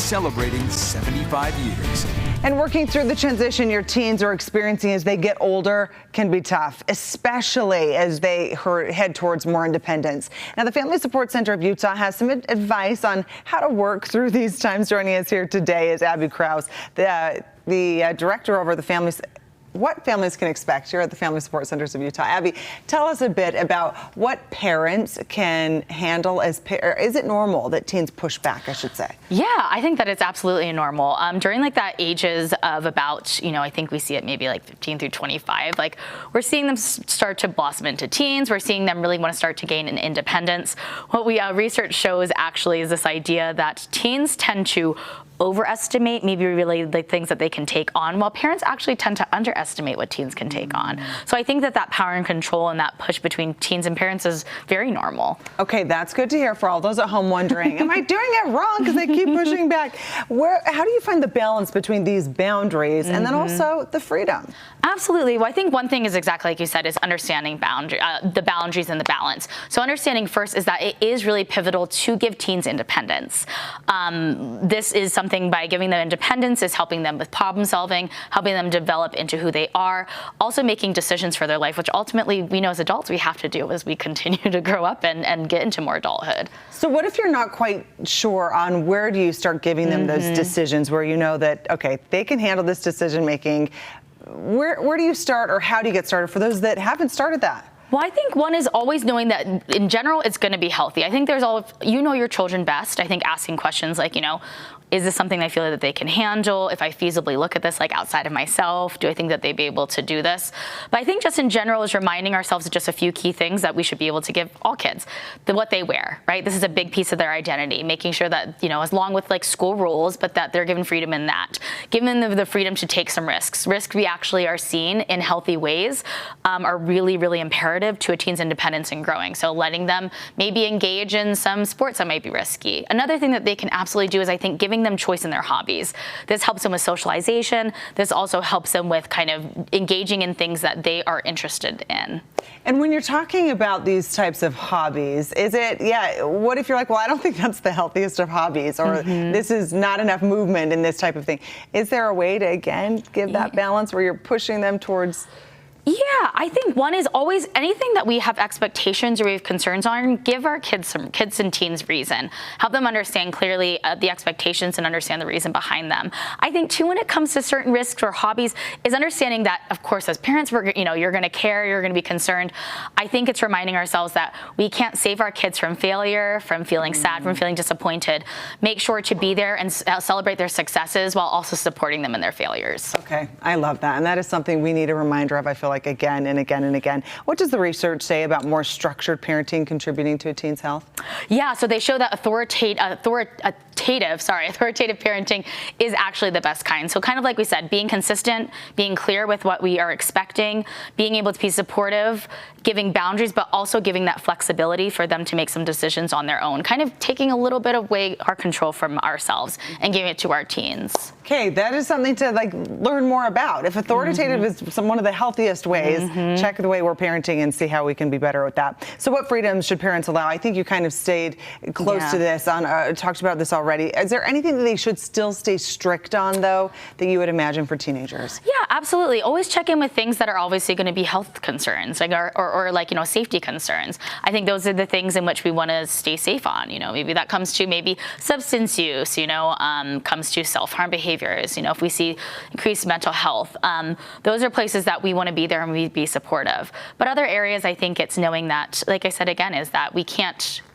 celebrating 75 years. And working through the transition your teens are experiencing as they get older can be tough, especially as they head towards more independence. Now, the Family Support Center of Utah has some advice on how to work through these times. Joining us here today is Abby Kraus, the director over what families can expect here at the Family Support Centers of Utah. Abby, tell us a bit about what parents can handle is it normal that teens push back, I should say? Yeah, I think that it's absolutely normal. During like that ages of about, I think we see it maybe like 15 through 25, like we're seeing them start to blossom into teens. We're seeing them really want to start to gain an independence. What research shows actually is this idea that teens tend to overestimate maybe really the things that they can take on, while parents actually tend to underestimate what teens can take on. So I think that power and control and that push between teens and parents is very normal. Okay, that's good to hear for all those at home wondering, am I doing it wrong because they keep pushing back? How do you find the balance between these boundaries and then also the freedom? Absolutely. Well, I think one thing is exactly like you said, is understanding the boundaries and the balance. So understanding first is that it is really pivotal to give teens independence. This is something by giving them independence is helping them with problem solving, helping them develop into who they are, also making decisions for their life, which ultimately we know as adults we have to do as we continue to grow up and get into more adulthood. So what if you're not quite sure on where do you start giving them those decisions where you know that, okay, they can handle this decision making? Where do you start, or how do you get started for those that haven't started that? Well, I think one is always knowing that in general it's going to be healthy. I think there's your children best. I think asking questions like, is this something I feel that they can handle? If I feasibly look at this like outside of myself, do I think that they'd be able to do this? But I think just in general is reminding ourselves of just a few key things that we should be able to give all kids. What they wear, right? This is a big piece of their identity, making sure that, as long with like school rules, but that they're given freedom in that. Giving them the freedom to take some risks. Risks we actually are seeing in healthy ways are really, really imperative to a teen's independence and growing. So letting them maybe engage in some sports that might be risky. Another thing that they can absolutely do is I think giving them choice in their hobbies. This helps them with socialization. This also helps them with kind of engaging in things that they are interested in. And when you're talking about these types of hobbies, what if you're like, well, I don't think that's the healthiest of hobbies, or this is not enough movement in this type of thing. Is there a way to, again, give that balance where you're pushing them towards? Yeah, I think one is always anything that we have expectations or we have concerns on, give our kids and teens reason. Help them understand clearly the expectations and understand the reason behind them. I think too, when it comes to certain risks or hobbies, is understanding that, of course, as parents, you're going to care, you're going to be concerned. I think it's reminding ourselves that we can't save our kids from failure, from feeling sad, from feeling disappointed. Make sure to be there and celebrate their successes while also supporting them in their failures. Okay, I love that. And that is something we need a reminder of, I feel like, again and again and again. What does the research say about more structured parenting contributing to a teen's health? Yeah, so they show that authoritative parenting is actually the best kind. So kind of like we said, being consistent, being clear with what we are expecting, being able to be supportive, giving boundaries, but also giving that flexibility for them to make some decisions on their own, kind of taking a little bit away our control from ourselves and giving it to our teens. Okay, that is something to learn more about. If authoritative is one of the healthiest ways, check the way we're parenting and see how we can be better with that. So what freedoms should parents allow? I think you kind of stayed close to this, talked about this already. Is there anything that they should still stay strict on, though, that you would imagine for teenagers? Yeah, absolutely. Always check in with things that are obviously going to be health concerns, or safety concerns. I think those are the things in which we want to stay safe on. Maybe that comes to substance use, comes to self-harm behaviors, if we see increased mental health. Those are places that we want to be there and we be supportive. But other areas, I think it's knowing that, like I said again, is that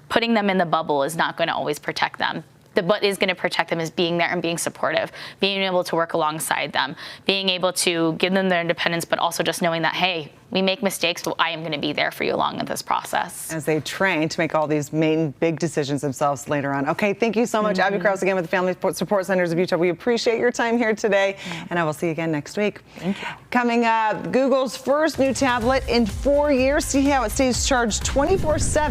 putting them in the bubble is not going to always protect them. What is going to protect them is being there and being supportive, being able to work alongside them, being able to give them their independence, but also just knowing that, hey, we make mistakes, but I am going to be there for you along in this process. As they train to make all these main big decisions themselves later on. Okay, thank you so much. Abby Kraus again with the Family Support Centers of Utah. We appreciate your time here today, and I will see you again next week. Thank you. Coming up, Google's first new tablet in 4 years. See how it stays charged 24/7.